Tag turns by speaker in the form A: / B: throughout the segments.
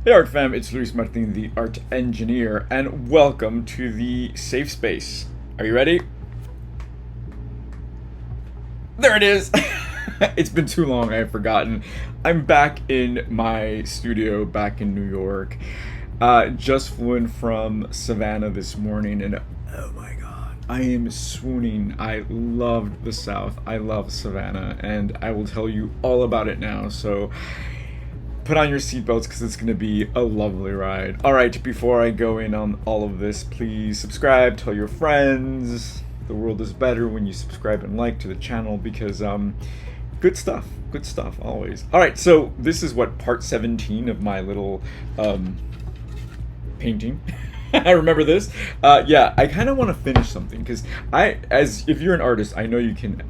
A: Hey Art Fam, it's Luis Martin, the Art Engineer, and welcome to the Safe Space. Are you ready? There it is! It's been too long, I've forgotten. I'm back in my studio, back in New York. Just flew in from Savannah this morning, and oh my god, I am swooning. I loved the South. I love Savannah, and I will tell you all about it now. So put on your seatbelts because it's going to be a lovely ride. All right, before I go in on all of this, please subscribe, tell your friends. The world is better when you subscribe and like to the channel because good stuff always. All right, so this is what part 17 of my little painting. I remember this. Yeah, I kind of want to finish something because as if you're an artist, I know you can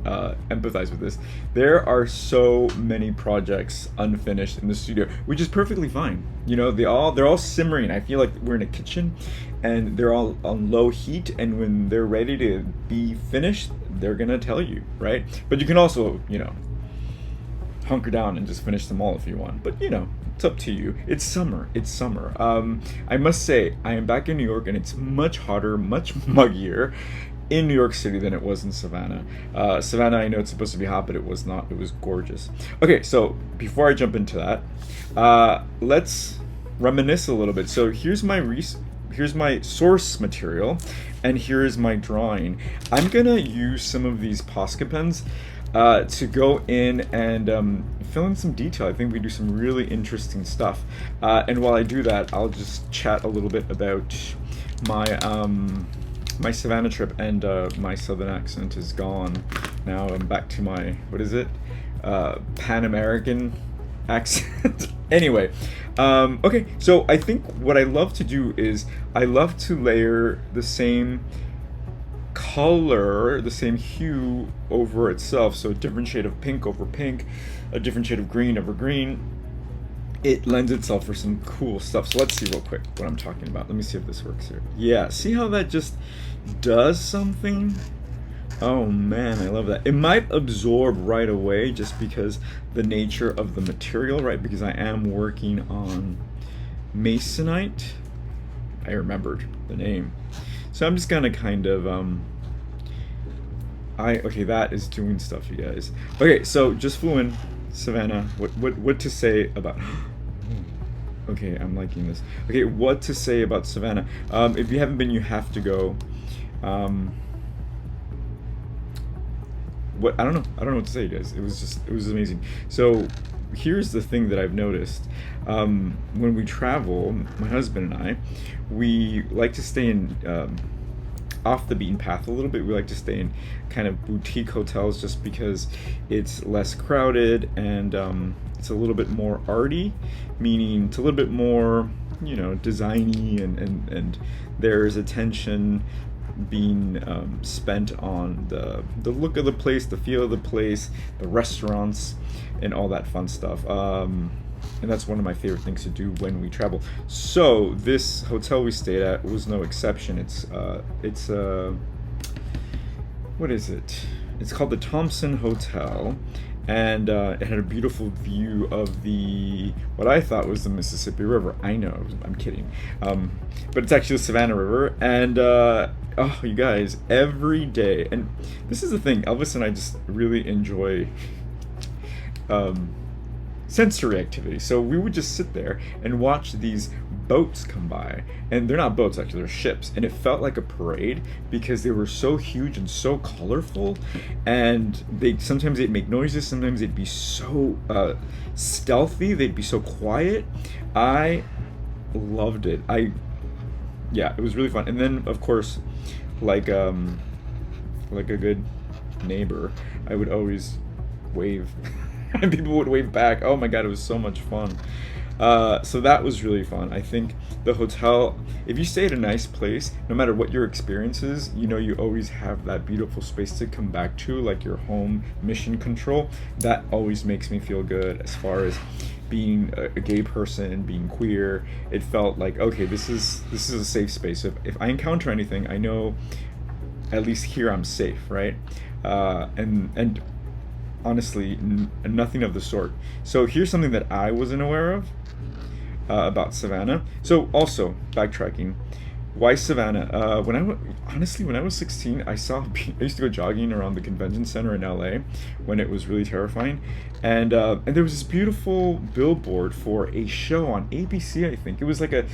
A: empathize with this. There are so many projects unfinished in the studio, which is perfectly fine. You know, they're all simmering. I feel like we're in a kitchen, and they're all on low heat. And when they're ready to be finished, they're gonna tell you, right? But you can also, hunker down and just finish them all if you want. But it's up to you. It's summer. I must say, I am back in New York, and it's much hotter, much muggier in New York City than it was in Savannah. Savannah, I know it's supposed to be hot, but it was not. It was gorgeous. Okay, so before I jump into that, let's reminisce a little bit. So here's my source material, and here's my drawing. I'm gonna use some of these Posca pens to go in and fill in some detail. I think we do some really interesting stuff. And while I do that, I'll just chat a little bit about my Savannah trip, and my southern accent is gone. Now I'm back to my, what is it? Pan American accent. Anyway, okay, so I think what I love to do is I love to layer the same color, the same hue over itself. So a different shade of pink over pink, a different shade of green over green. It lends itself for some cool stuff. So let's see real quick what I'm talking about. Let me see if this works here. Yeah, see how that just does something? Oh man, I love that. It might absorb right away just because the nature of the material, right? Because I am working on masonite. I remembered the name. So I'm just gonna kind of okay, that is doing stuff, you guys. Okay, so just flew in Savannah. What to say about okay, I'm liking this. Okay, what to say about Savannah? If you haven't been, you have to go. What I don't know what to say, you guys. It was amazing. So here's the thing that I've noticed. When we travel, my husband and I, we like to stay in off the beaten path a little bit. We like to stay in kind of boutique hotels just because it's less crowded, and it's a little bit more arty, meaning it's a little bit more, designy, and there's attention being spent on the look of the place, the feel of the place, the restaurants, and all that fun stuff. And that's one of my favorite things to do when we travel. So this hotel we stayed at was no exception. It's what is it? It's called the Thompson Hotel, and it had a beautiful view of what I thought was the Mississippi River. I know, I'm kidding, but it's actually the Savannah River. And oh, you guys, every day, and this is the thing, Elvis and I just really enjoy sensory activity. So we would just sit there and watch these boats come by, and they're not boats, actually, they're ships, and it felt like a parade because they were so huge and so colorful, and sometimes they'd make noises, sometimes they'd be so stealthy, they'd be so quiet. I loved it. Yeah, it was really fun. And then of course, like a good neighbor, I would always wave and people would wave back. Oh my god, it was so much fun. So that was really fun. I think the hotel, if you stay at a nice place, no matter what your experience is, you always have that beautiful space to come back to, like your home mission control. That always makes me feel good. As far as being a gay person, being queer, it felt like, okay, this is a safe space. So if I encounter anything, I know at least here I'm safe, right? And honestly, nothing of the sort. So here's something that I wasn't aware of. about Savannah. So also backtracking, why Savannah? Honestly, when I was 16, I used to go jogging around the convention center in LA when it was really terrifying, and there was this beautiful billboard for a show on ABC. I think it was like a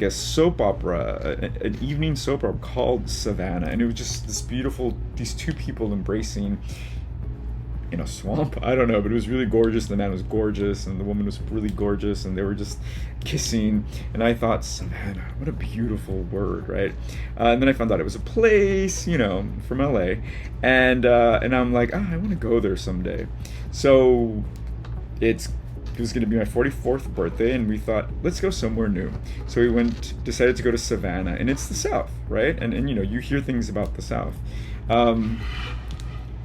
A: soap opera, an evening soap opera called Savannah, and it was just this beautiful, these two people embracing in a swamp. I don't know, but it was really gorgeous. The man was gorgeous, and the woman was really gorgeous, and they were just kissing. And I thought, Savannah, what a beautiful word, right? And then I found out it was a place, from LA, and I'm like, I want to go there someday. So it was going to be my 44th birthday, and we thought, let's go somewhere new. So we decided to go to Savannah, and it's the South, right? And you hear things about the South.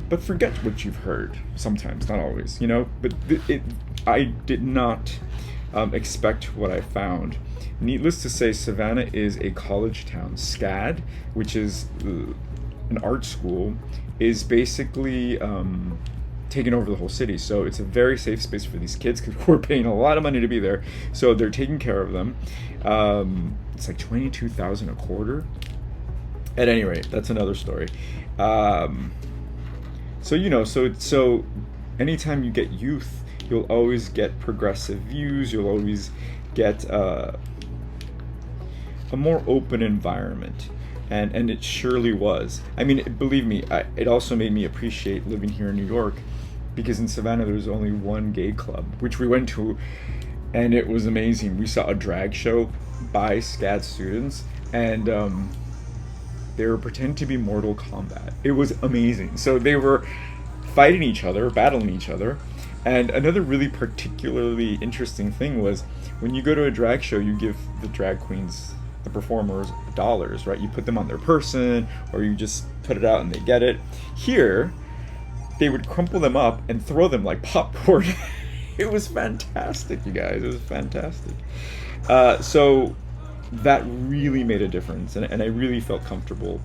A: But forget what you've heard sometimes, not always, But I did not expect what I found. Needless to say, Savannah is a college town. SCAD, which is an art school, is basically taking over the whole city. So it's a very safe space for these kids because we're paying a lot of money to be there. So they're taking care of them. It's like $22,000 a quarter. At any rate, that's another story. So anytime you get youth, you'll always get progressive views, you'll always get a more open environment. And it surely was. I mean, believe me, it also made me appreciate living here in New York, because in Savannah there was only one gay club, which we went to, and it was amazing. We saw a drag show by SCAD students, and they were pretending to be Mortal Kombat. It was amazing. So they were fighting each other, battling each other. And another really particularly interesting thing was, when you go to a drag show, you give the drag queens, the performers, dollars, right? You put them on their person, or you just put it out and they get it. Here, they would crumple them up and throw them like popcorn. It was fantastic, you guys. It was fantastic. So that really made a difference, and I really felt comfortable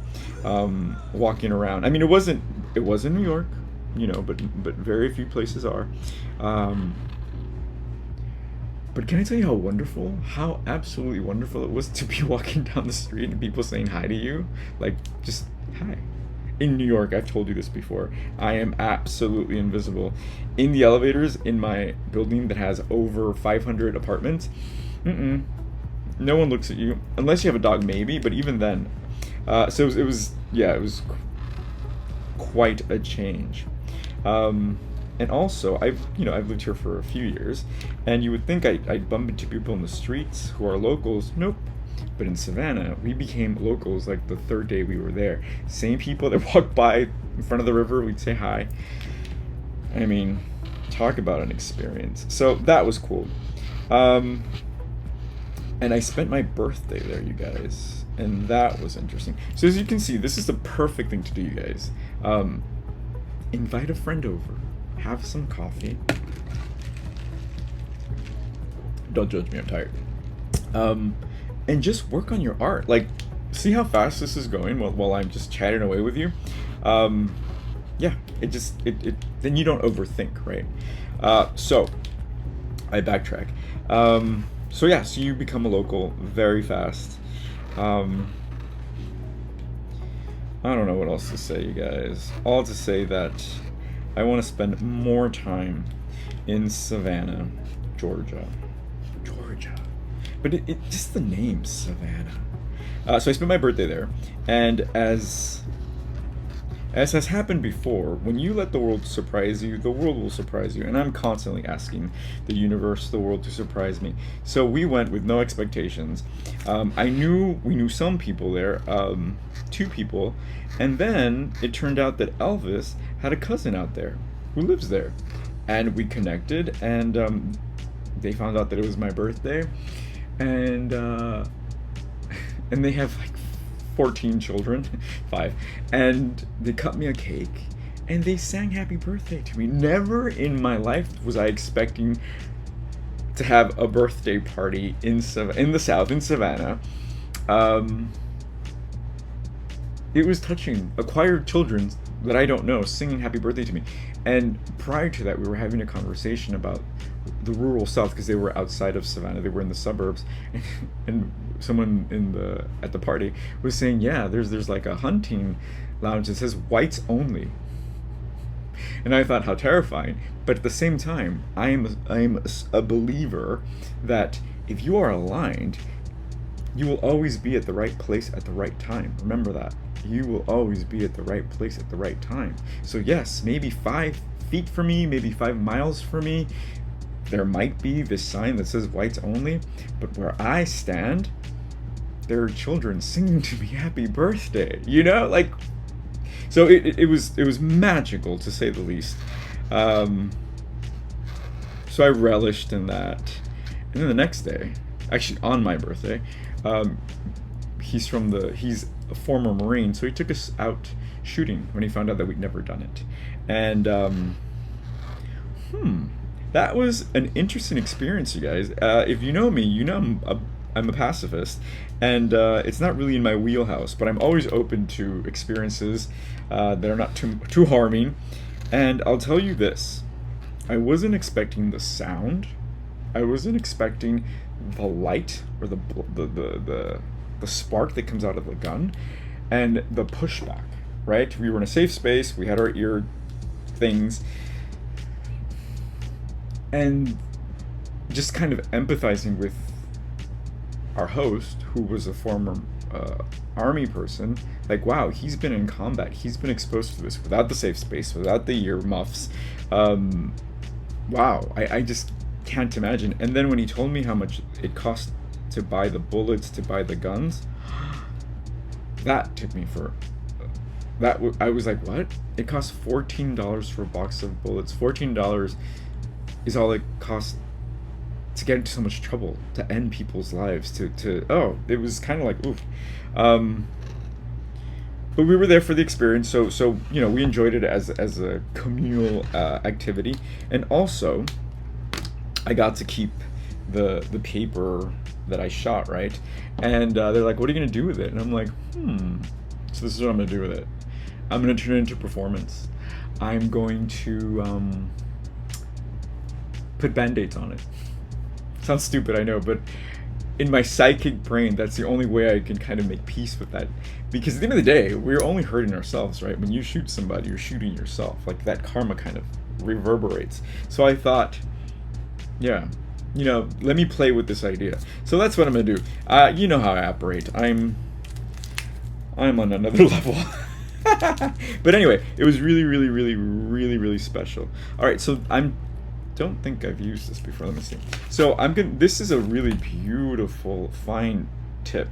A: walking around. I mean, it wasn't New York, but very few places are. But can I tell you how absolutely wonderful it was to be walking down the street and people saying hi to you, like just hi. In New York, I've told you this before, I am absolutely invisible. In the elevators in my building that has over 500 apartments, no one looks at you unless you have a dog, maybe. But even then, so it was quite a change. And also, I've lived here for a few years, and you would think I'd bump into people in the streets who are locals. Nope. But in Savannah, we became locals like the third day we were there. Same people that walked by in front of the river, we'd say hi. I mean, talk about an experience. So that was cool. And I spent my birthday there, you guys, and that was interesting. So as you can see, this is the perfect thing to do, you guys. Invite a friend over, have some coffee. Don't judge me, I'm tired. And just work on your art. Like, see how fast this is going while I'm just chatting away with you. Yeah, then you don't overthink, right? So I backtrack. So you become a local very fast. I don't know what else to say, you guys. All to say that I want to spend more time in Savannah, Georgia. But it just the name, Savannah. So I spent my birthday there, and as has happened before, when you let the world surprise you, the world will surprise you. And I'm constantly asking the universe, the world to surprise me. So we went with no expectations. We knew some people there, 2 people, and then it turned out that Elvis had a cousin out there who lives there, and we connected, and they found out that it was my birthday, and they have like 14 children, 5, and they cut me a cake, and they sang happy birthday to me. Never in my life was I expecting to have a birthday party in the South, in Savannah. It was touching. Acquired children that I don't know singing happy birthday to me. And prior to that, we were having a conversation about the rural South, because they were outside of Savannah, they were in the suburbs, and someone at the party was saying, yeah, there's like a hunting lounge that says whites only. And I thought, how terrifying. But at the same time, I am a believer that if you are aligned, you will always be at the right place at the right time. Remember that. You will always be at the right place at the right time. So yes, maybe 5 feet from me, maybe 5 miles from me, there might be this sign that says whites only, but where I stand, there are children singing to me happy birthday. You know, like, so it was magical, to say the least. So I relished in that. And then the next day, actually on my birthday, he's a former Marine, so he took us out shooting when he found out that we'd never done it. And that was an interesting experience, you guys. If you know me, you know I'm a pacifist, and it's not really in my wheelhouse, but I'm always open to experiences that are not too harming. And I'll tell you this, I wasn't expecting the sound, I wasn't expecting the light or the spark that comes out of the gun, and the pushback, right? We were in a safe space, we had our ear things, and just kind of empathizing with our host, who was a former army person. Like, wow, he's been in combat, he's been exposed to this without the safe space, without the ear muffs. Wow, I just can't imagine. And then when he told me how much it cost to buy the bullets, to buy the guns, that took me for I was like, what? It costs $14 for a box of bullets. $14 is all it costs to get into so much trouble, to end people's lives, it was kind of like, oof. But we were there for the experience, so you know, we enjoyed it as a communal activity. And also, I got to keep the paper that I shot, right? And they're like, what are you gonna do with it? And I'm like, so this is what I'm gonna do with it. I'm gonna turn it into performance. I'm going to put band-aids on it. Sounds stupid, I know, but in my psychic brain, that's the only way I can kind of make peace with that. Because at the end of the day, we're only hurting ourselves, right? When you shoot somebody, you're shooting yourself. Like, that karma kind of reverberates. So I thought, yeah, you know, let me play with this idea. So that's what I'm gonna do. You know how I operate. I'm on another level. But anyway, it was really, really, really, really, really special. All right, so don't think I've used this before. Let me see. So this is a really beautiful fine tip,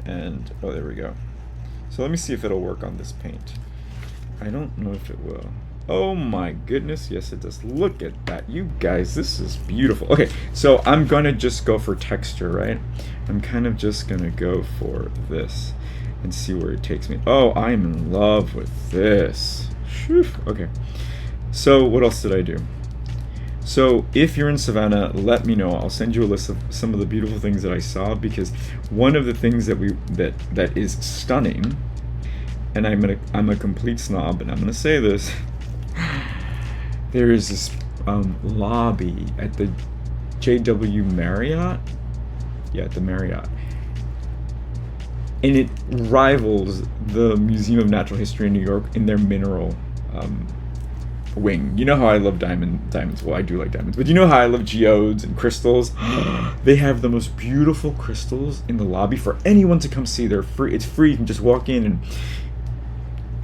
A: and oh, there we go. So let me see if it'll work on this paint. I don't know if it will. Oh my goodness, yes it does. Look at that, you guys, this is beautiful. Okay, so I'm gonna just go for texture, right? I'm kind of just gonna go for this and see where it takes me. Oh, I'm in love with this. Whew. Okay, so what else did I do? So if you're in Savannah, let me know. I'll send you a list of some of the beautiful things that I saw, because one of the things that is stunning, and I'm a complete snob, and I'm gonna say this, there is this lobby at the JW Marriott. Yeah, at the Marriott. And it rivals the Museum of Natural History in New York in their mineral wing. You know how I love diamonds. Well, I do like diamonds, but you know how I love geodes and crystals. They have the most beautiful crystals in the lobby for anyone to come see. They're free. It's free. You can just walk in and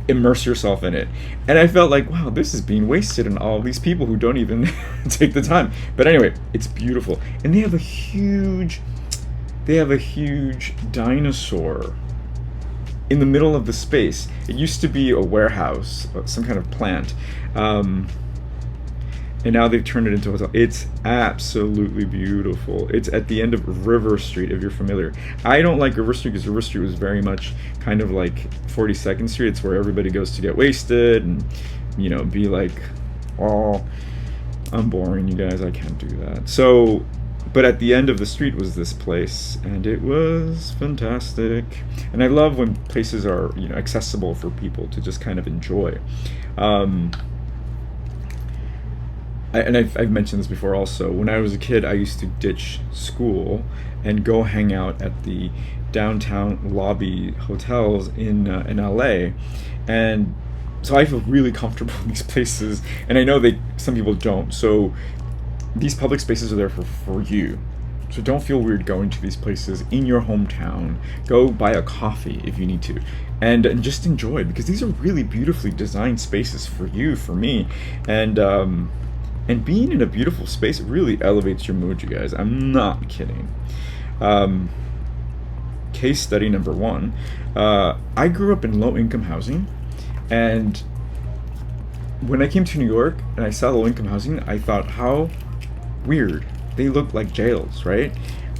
A: immerse yourself in it. And I felt like, wow, this is being wasted on all these people who don't even take the time. But anyway, it's beautiful. And they have a huge dinosaur in the middle of the space. It used to be a warehouse, some kind of plant, and now they've turned it into a hotel. It's absolutely beautiful. It's at the end of River Street, if you're familiar. I don't like River Street because River Street was very much kind of like 42nd Street. It's where everybody goes to get wasted and, you know, be like, oh, I'm boring, you guys, I can't do that. So But at the end of the street was this place, and it was fantastic. And I love when places are, you know, accessible for people to just kind of enjoy. Um, I've mentioned this before also. When I was a kid, I used to ditch school and go hang out at the downtown lobby hotels in LA, and so I feel really comfortable in these places. And I know some people don't. So these public spaces are there for you. So don't feel weird going to these places in your hometown. Go buy a coffee if you need to, and just enjoy, because these are really beautifully designed spaces for you, for me, and being in a beautiful space really elevates your mood, you guys. I'm not kidding. Case study number one. I grew up in low-income housing, and when I came to New York and I saw low-income housing, I thought, how weird. They look like jails, right?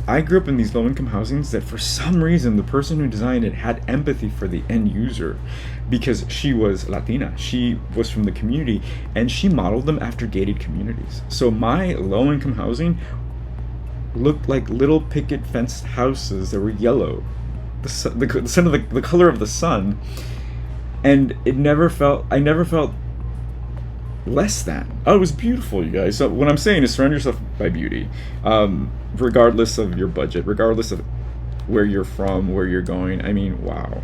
A: I grew up in these low-income housings that for some reason the person who designed it had empathy for the end user, because she was Latina. She was from the community, and she modeled them after gated communities. So my low-income housing looked like little picket fence houses that were yellow, the color of the sun, and I never felt less than. Oh, it was beautiful, you guys. So what I'm saying is surround yourself by beauty, regardless of your budget, regardless of where you're from, where you're going. I mean, wow.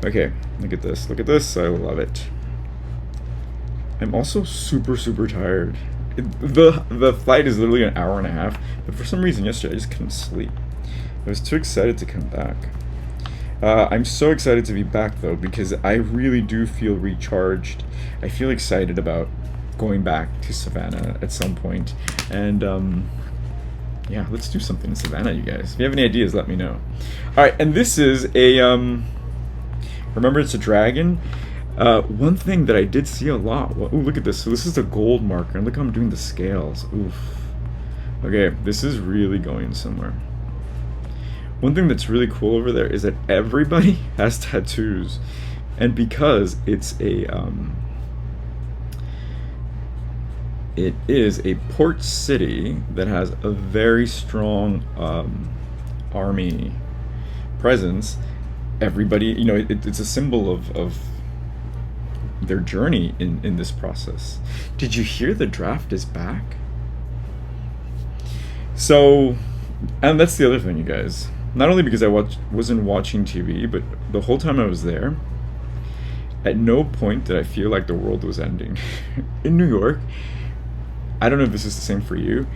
A: Okay, look at this. I love it. I'm also super tired. The flight is literally an hour and a half, but for some reason yesterday I just couldn't sleep. I was too excited to come back. I'm so excited to be back, though, because I really do feel recharged. I feel excited about going back to Savannah at some point. And, yeah, let's do something in Savannah, you guys. If you have any ideas, let me know. All right, and this is a, remember, it's a dragon. One thing that I did see a lot. Ooh, look at this. So this is a gold marker, and look how I'm doing the scales. Oof. Okay, this is really going somewhere. One thing that's really cool over there is that everybody has tattoos, and because it is a port city that has a very strong army presence, everybody, you know, it's a symbol of their journey in this process. Did you hear the draft is back? So, and that's the other thing, you guys. Not only because I wasn't watching TV, but the whole time I was there, at no point did I feel like the world was ending. In New York, I don't know if this is the same for you,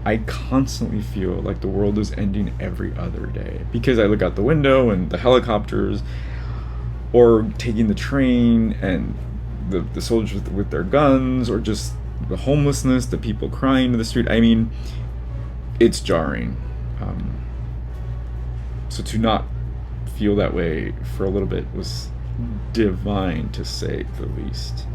A: I constantly feel like the world is ending every other day, because I look out the window and the helicopters, or taking the train and the soldiers with their guns, or just the homelessness, the people crying in the street. I mean, it's jarring. So to not feel that way for a little bit was divine, to say the least.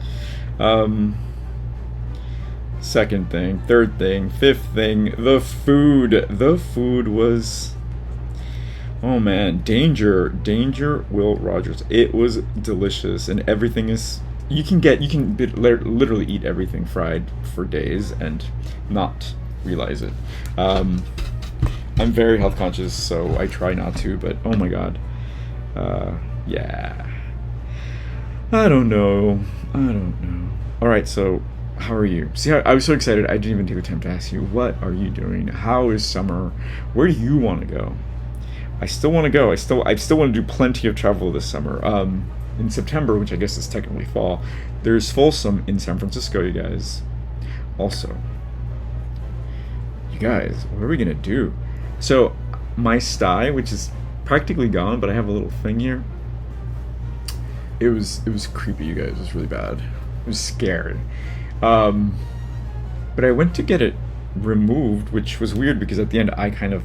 A: Second thing, third thing, fifth thing, the food. The food was, oh man, danger, Will Rogers. It was delicious, and everything is, you can literally eat everything fried for days and not realize it. I'm very health conscious, so I try not to, but oh my god. Yeah. I don't know. Alright, so how are you? See, I was so excited, I didn't even take the time to ask you, what are you doing? How is summer? Where do you want to go? I still want to go. I still want to do plenty of travel this summer. In September, which I guess is technically fall, there's Folsom in San Francisco, you guys. Also, you guys, what are we gonna do? So my sty, which is practically gone, but I have a little thing here. It was creepy, you guys. It was really bad. I was scared. But I went to get it removed, which was weird because at the end I kind of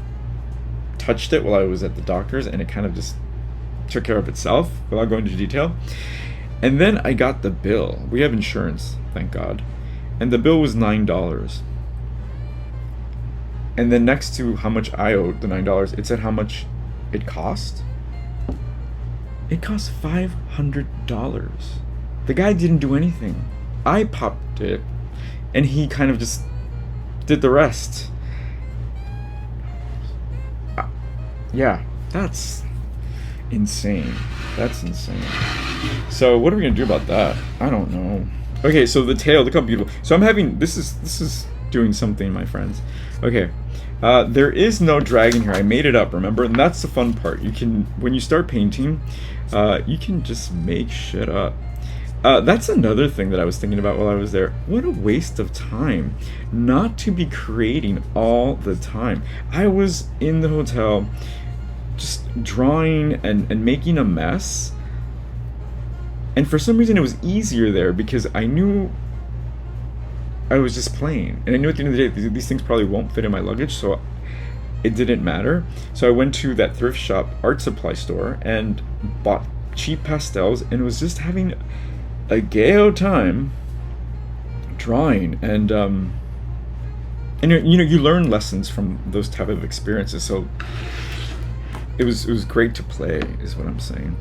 A: touched it while I was at the doctor's, and it kind of just took care of itself without going into detail. And then I got the bill. We have insurance, thank God. And the bill was $9. And then next to how much I owed, the $9, it said how much it cost. It cost $500. The guy didn't do anything. I popped it, and he kind of just did the rest. Yeah, that's insane. That's insane. So what are we gonna do about that? I don't know. Okay, so the tail, look how beautiful. So I'm having, this is doing something, my friends. Okay, there is no dragon here. I made it up, remember? And that's the fun part. You can, when you start painting, you can just make shit up. That's another thing that I was thinking about while I was there. What a waste of time not to be creating all the time. I was in the hotel just drawing and making a mess. And for some reason it was easier there because I knew I was just playing. And I knew at the end of the day these things probably won't fit in my luggage, so it didn't matter. So I went to that thrift shop art supply store and bought cheap pastels and was just having a gay-o time drawing. And you know, you learn lessons from those type of experiences. So it was great to play, is what I'm saying.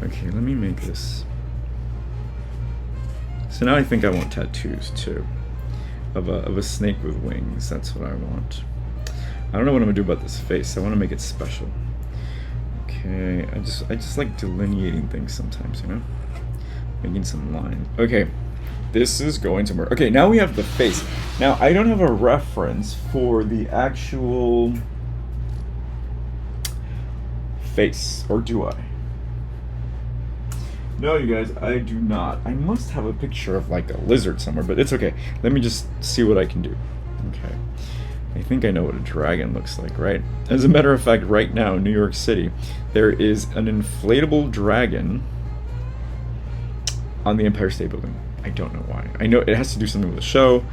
A: Okay, let me make this. So now I think I want tattoos too, of a snake with wings. That's what I want. I don't know what I'm gonna do about this face. I want to make it special. Okay, I just like delineating things sometimes, you know, making some lines. Okay, this is going somewhere. Okay, now we have the face. Now I don't have a reference for the actual face, or do I? No, you guys, I do not. I must have a picture of like a lizard somewhere, but it's okay. Let me just see what I can do. Okay. I think I know what a dragon looks like, right? As a matter of fact, right now in New York City, there is an inflatable dragon on the Empire State Building. I don't know why. I know it has to do something with the show.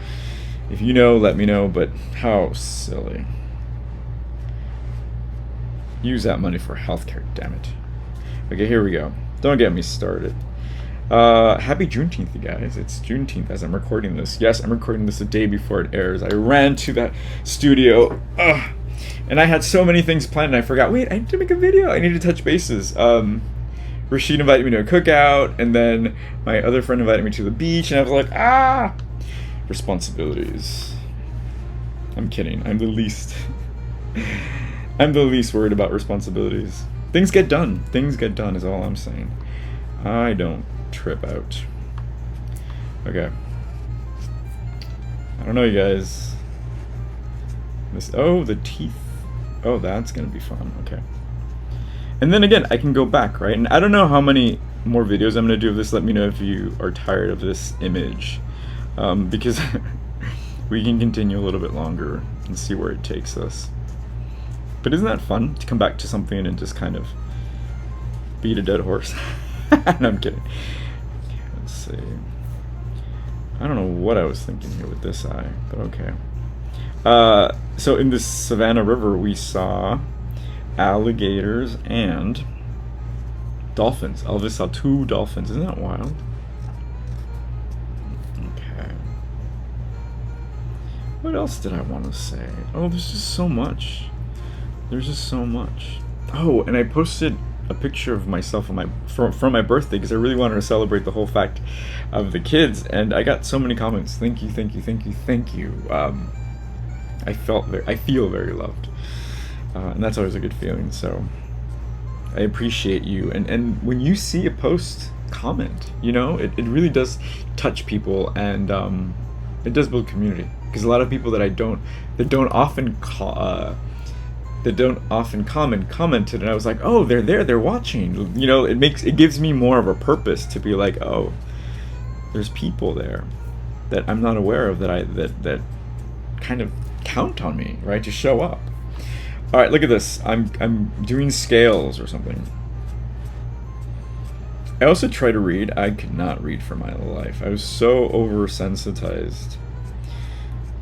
A: If you know, let me know, but how silly. Use that money for healthcare, damn it. Okay, here we go. Don't get me started. Happy Juneteenth, you guys. It's Juneteenth as I'm recording this. Yes, I'm recording this the day before it airs. I ran to that studio, and I had so many things planned, and I forgot, wait, I need to make a video. I need to touch bases. Rashid invited me to a cookout, and then my other friend invited me to the beach, and I was like, responsibilities. I'm kidding. I'm the least worried about responsibilities. Things get done. Things get done is all I'm saying. I don't trip out. Okay. I don't know, you guys. Oh, the teeth. Oh, that's gonna be fun. Okay. And then again, I can go back, right? And I don't know how many more videos I'm gonna do of this. Let me know if you are tired of this image, because we can continue a little bit longer and see where it takes us. But isn't that fun to come back to something and just kind of beat a dead horse? No, I'm kidding. Okay, let's see. I don't know what I was thinking here with this eye, but okay. So in the Savannah River, we saw alligators and dolphins. Elvis saw 2 dolphins. Isn't that wild? Okay. What else did I want to say? Oh, there's just so much. There's just so much. Oh, and I posted a picture of myself on from my birthday because I really wanted to celebrate the whole fact of the kids, and I got so many comments. Thank you, thank you, thank you, thank you. I feel very loved, and that's always a good feeling. So I appreciate you, and when you see a post, comment. You know, it really does touch people, and it does build community. Because a lot of people that don't often commented, and I was like, oh, they're there, they're watching. You know, it gives me more of a purpose to be like, oh, there's people there that I'm not aware of that kind of count on me, right, to show up. All right, look at this. I'm doing scales or something. I also try to read. I could not read for my life. I was so oversensitized.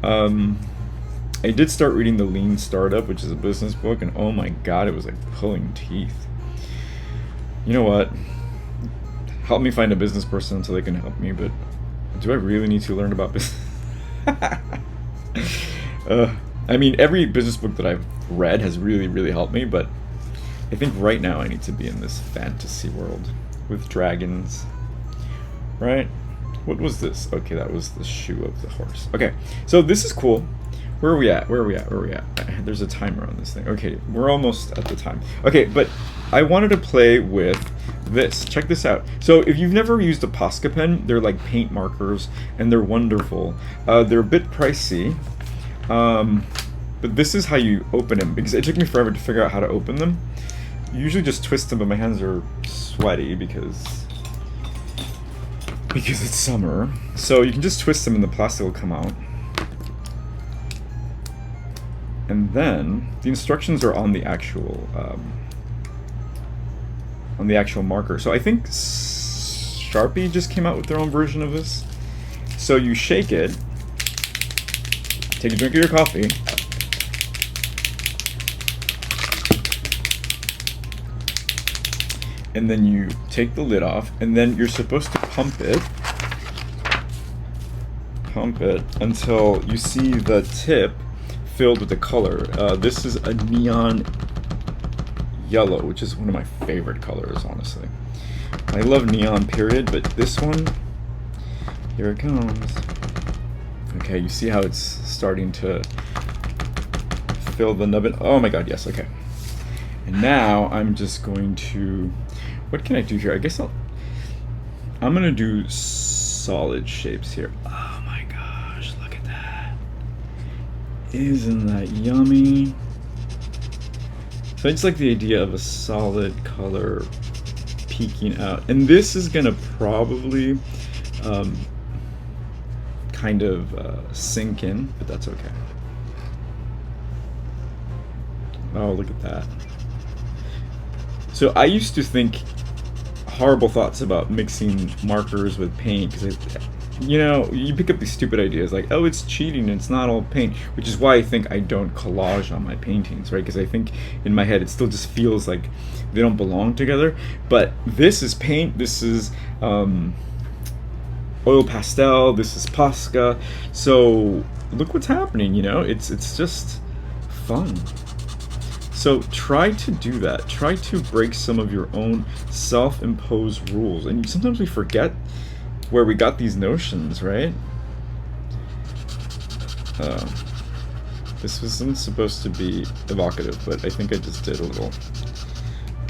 A: I did start reading The Lean Startup, which is a business book, and oh my god, it was like pulling teeth. You know what? Help me find a business person so they can help me, but do I really need to learn about business? I mean, every business book that I've read has really, really helped me, but I think right now I need to be in this fantasy world with dragons, right? What was this? Okay, that was the shoe of the horse. Okay, so this is cool. Where are we at? Where are we at? Where are we at? There's a timer on this thing. Okay, we're almost at the time. Okay, but I wanted to play with this. Check this out. So if you've never used a Posca pen, they're like paint markers, and they're wonderful. They're a bit pricey, but this is how you open them, because it took me forever to figure out how to open them. You usually just twist them, but my hands are sweaty because it's summer. So you can just twist them and the plastic will come out. And then the instructions are on the actual marker. So I think Sharpie just came out with their own version of this. So you shake it, take a drink of your coffee, and then you take the lid off, and then you're supposed to pump it until you see the tip filled with the color. This is a neon yellow, which is one of my favorite colors, honestly. I love neon, period, but this one, here it comes. Okay, you see how it's starting to fill the nubbin? Oh my god, yes, okay. And now I'm just going to, what can I do here? I guess I'm gonna do solid shapes here. Oh my gosh, look at that. Isn't that yummy? So I just like the idea of a solid color peeking out. And this is gonna probably kind of sink in, but that's okay. Oh, look at that. So I used to think horrible thoughts about mixing markers with paint, because you know, you pick up these stupid ideas like, oh, it's cheating, it's not all paint, which is why I think I don't collage on my paintings, right? Because I think in my head it still just feels like they don't belong together. But this is paint, this is oil pastel, this is Posca, so look what's happening, you know? It's just fun. So try to do that. Try to break some of your own self-imposed rules. And sometimes we forget where we got these notions, right? This wasn't supposed to be evocative, but I think I just did a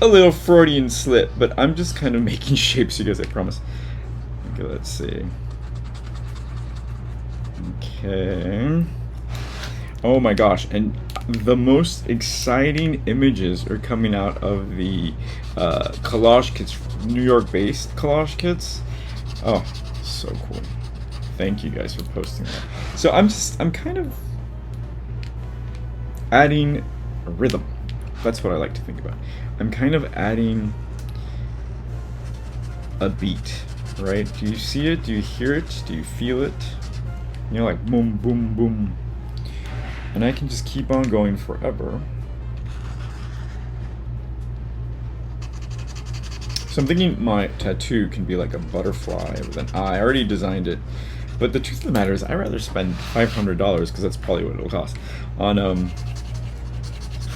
A: little Freudian slip. But I'm just kind of making shapes, you guys, I promise. Okay, let's see. Okay. Oh my gosh, and the most exciting images are coming out of the collage kits, New York-based collage kits. Oh, so cool. Thank you guys for posting that. So I'm kind of adding a rhythm. That's what I like to think about. I'm kind of adding a beat, right? Do you see it? Do you hear it? Do you feel it? You know, like boom, boom, boom. And I can just keep on going forever. So I'm thinking my tattoo can be like a butterfly with an eye. I already designed it. But the truth of the matter is, I'd rather spend $500, because that's probably what it'll cost, on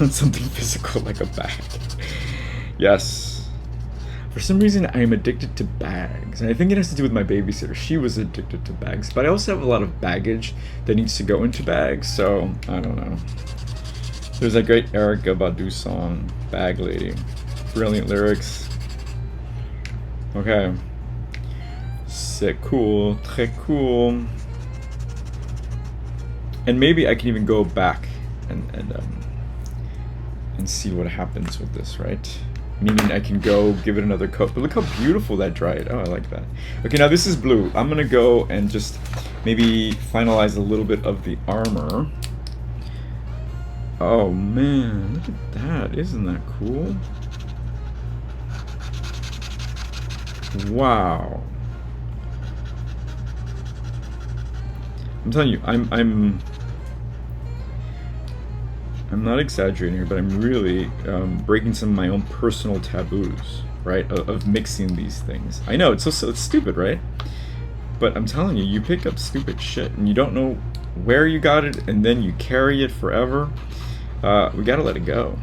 A: something physical like a bag. Yes. For some reason, I'm addicted to bags. And I think it has to do with my babysitter. She was addicted to bags. But I also have a lot of baggage that needs to go into bags, so I don't know. There's that great Erykah Badu song, Bag Lady. Brilliant lyrics. Okay. C'est cool. Très cool. And maybe I can even go back and see what happens with this, right? Meaning I can go give it another coat. But look how beautiful that dried. Oh, I like that. Okay, now this is blue. I'm gonna go and just maybe finalize a little bit of the armor. Oh man, look at that. Isn't that cool? Wow. I'm telling you, I'm not exaggerating here, but I'm really breaking some of my own personal taboos, right? Of mixing these things. I know, it's stupid, right? But I'm telling you, you pick up stupid shit and you don't know where you got it, and then you carry it forever. We gotta let it go.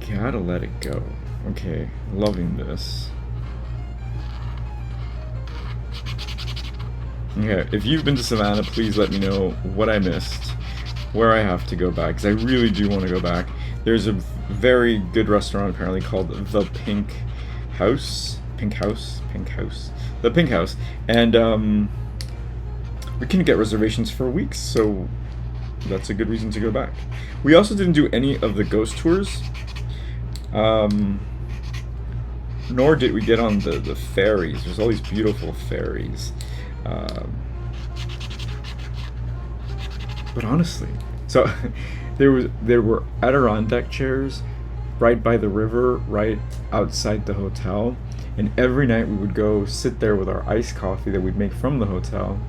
A: Gotta let it go. Okay, loving this. Okay, if you've been to Savannah, please let me know what I missed, where I have to go back, because I really do want to go back. There's a very good restaurant apparently called the House, Pink House, the Pink House, and we can get reservations for weeks, so that's a good reason to go back. We also didn't do any of the ghost tours, nor did we get on the ferries. There's all these beautiful ferries. But honestly, so there were Adirondack chairs right by the river, right outside the hotel, and every night we would go sit there with our iced coffee that we'd make from the hotel,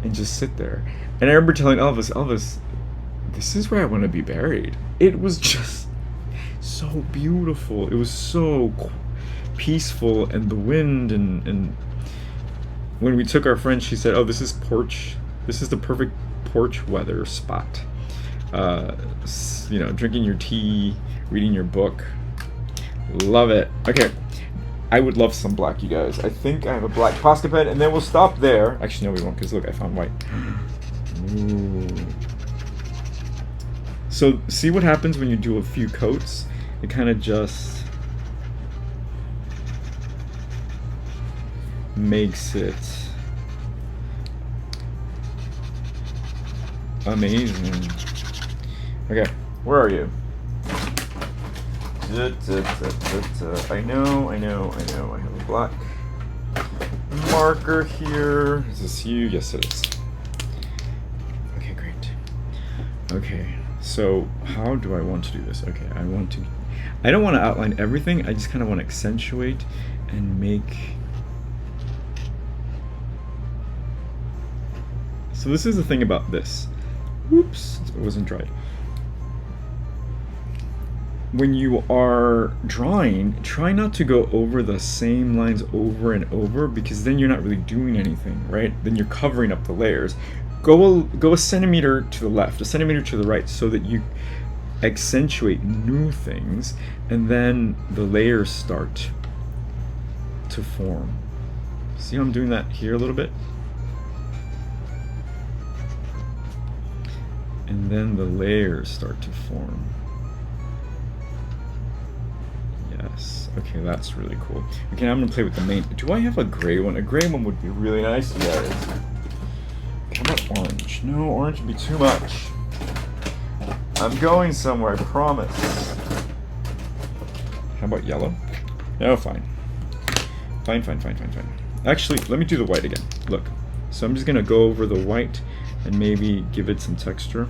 A: and just sit there. And I remember telling Elvis, this is where I want to be buried. It was just so beautiful. It was so peaceful, and the wind, and when we took our friend, she said, "Oh, this is the perfect porch weather spot. Drinking your tea, reading your book. Love it." Okay, I would love some black, you guys. I think I have a black Posca pen, and then we'll stop there. Actually, no, we won't, because look, I found white. Ooh. So, see what happens when you do a few coats? It kind of just makes it amazing. Okay, where are you? I know. I have a black marker here. Is this you? Yes, it is. Okay, great. Okay, so how do I want to do this? Okay, I don't want to outline everything. I just kind of want to accentuate and make. So this is the thing about this. Oops, it wasn't dried. When you are drawing, try not to go over the same lines over and over, because then you're not really doing anything, right? Then you're covering up the layers. Go a centimeter to the left, a centimeter to the right, so that you accentuate new things, and then the layers start to form. See how I'm doing that here a little bit? And then the layers start to form. Yes. Okay, that's really cool. Okay, now I'm gonna play with the main. Do I have a gray one? A gray one would be really nice, you guys. How about orange? No, orange would be too much. I'm going somewhere, I promise. How about yellow? No, fine. Fine. Actually, let me do the white again. Look. So I'm just gonna go over the white and maybe give it some texture.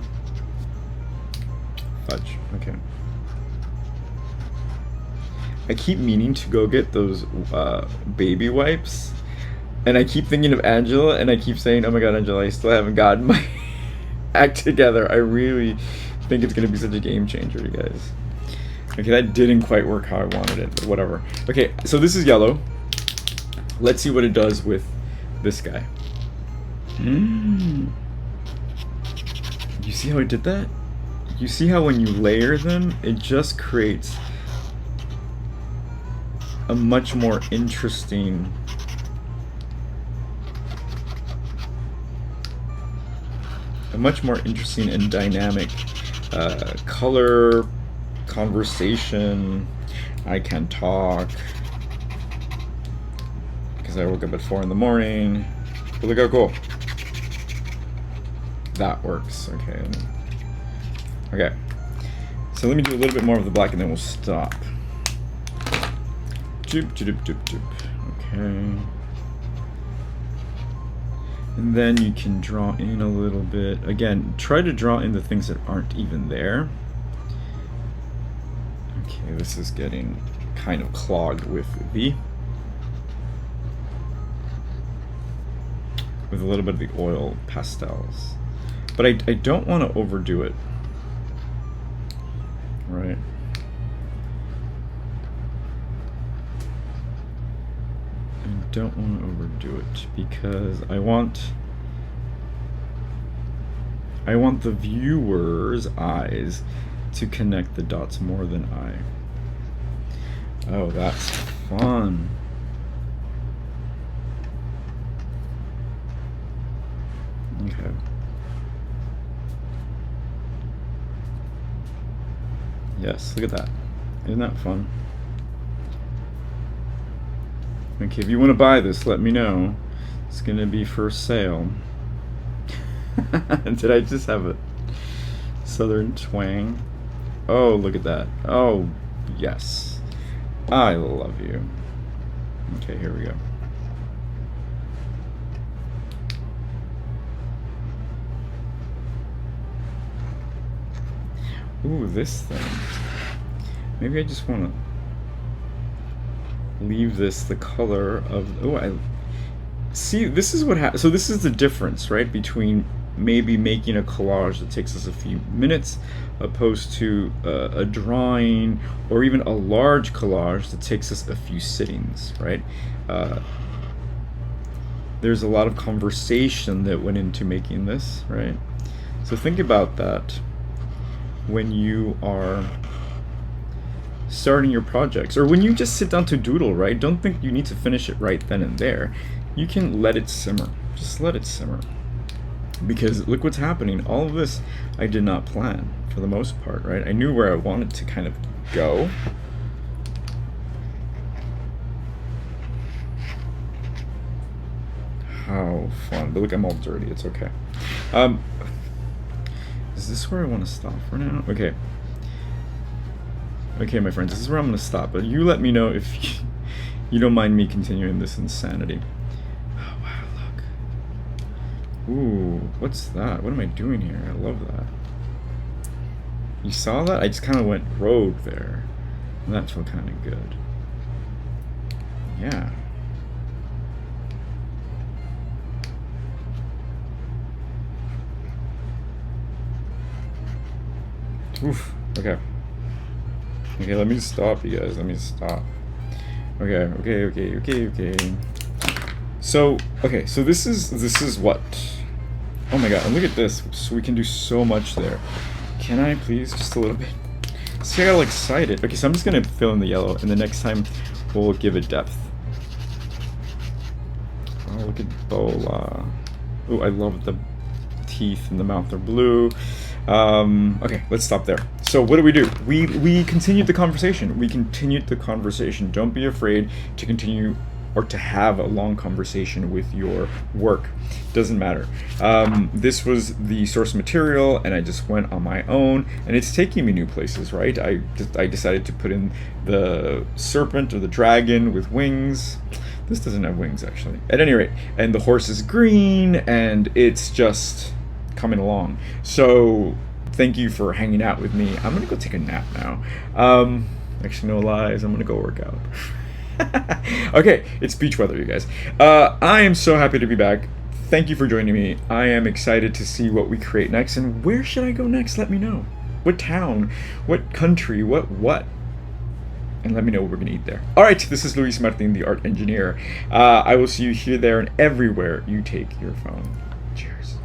A: Fudge. Okay. I keep meaning to go get those baby wipes, and I keep thinking of Angela, and I keep saying, "Oh my God, Angela, I still haven't gotten my act together." I really think it's gonna be such a game changer, you guys. Okay, that didn't quite work how I wanted it, but whatever. Okay, so this is yellow. Let's see what it does with this guy. You see how I did that? You see how when you layer them, it just creates a much more interesting and dynamic color conversation. I can talk because I woke up at 4 in the morning. But look how cool that works. Okay, so let me do a little bit more of the black and then we'll stop. Okay. And then you can draw in a little bit. Again, try to draw in the things that aren't even there. Okay, this is getting kind of clogged with a little bit of the oil pastels. But I don't want to overdo it. Right. Don't want to overdo it because I want the viewer's eyes to connect the dots more than I. Oh, that's fun. Okay. Yes, look at that. Isn't that fun? Okay, if you want to buy this, let me know. It's gonna be for sale. Did I just have a southern twang? Oh, look at that. Oh, yes. I love you. Okay, here we go. Ooh, this thing. Maybe I just want to leave this the color of... Oh, I... See, this is what happens. So this is the difference, right, between maybe making a collage that takes us a few minutes opposed to a drawing or even a large collage that takes us a few sittings, right? There's a lot of conversation that went into making this, right? So think about that when you are starting your projects, or when you just sit down to doodle, right? Don't think you need to finish it right then and there. You can let it simmer. Just let it simmer. Because look what's happening. All of this I did not plan for the most part, right? I knew where I wanted to kind of go. How fun. But look, I'm all dirty. It's okay. Is this where I want to stop for now? Okay. Okay, my friends, this is where I'm going to stop. But you let me know if you don't mind me continuing this insanity. Oh, wow, look. Ooh, what's that? What am I doing here? I love that. You saw that? I just kind of went rogue there. And that felt kind of good. Yeah. Oof. Okay. Okay, let me stop, you guys. Let me stop. Okay. So, okay, so this is what? Oh my god, and look at this. So we can do so much there. Can I please? Just a little bit. See, I got all excited. Okay, so I'm just gonna fill in the yellow, and the next time we'll give it depth. Oh, look at Bola. Oh, I love the teeth in the mouth. They're blue. Okay, let's stop there. So what do? We continued the conversation. Don't be afraid to continue or to have a long conversation with your work. Doesn't matter. This was the source material, and I just went on my own, and it's taking me new places, right? I decided to put in the serpent or the dragon with wings. This doesn't have wings, actually. At any rate, and the horse is green, and it's just coming along. So thank you for hanging out with me. I'm gonna go take a nap now. Actually, no lies, I'm gonna go work out. Okay, it's beach weather, you guys. I am so happy to be back. Thank you for joining me. I am excited to see what we create next. And where should I go next? Let me know. What town? What country? What? And let me know what we're gonna eat there. All right, this is Luis Martin, the art engineer. I will see you here, there, and everywhere you take your phone. Cheers.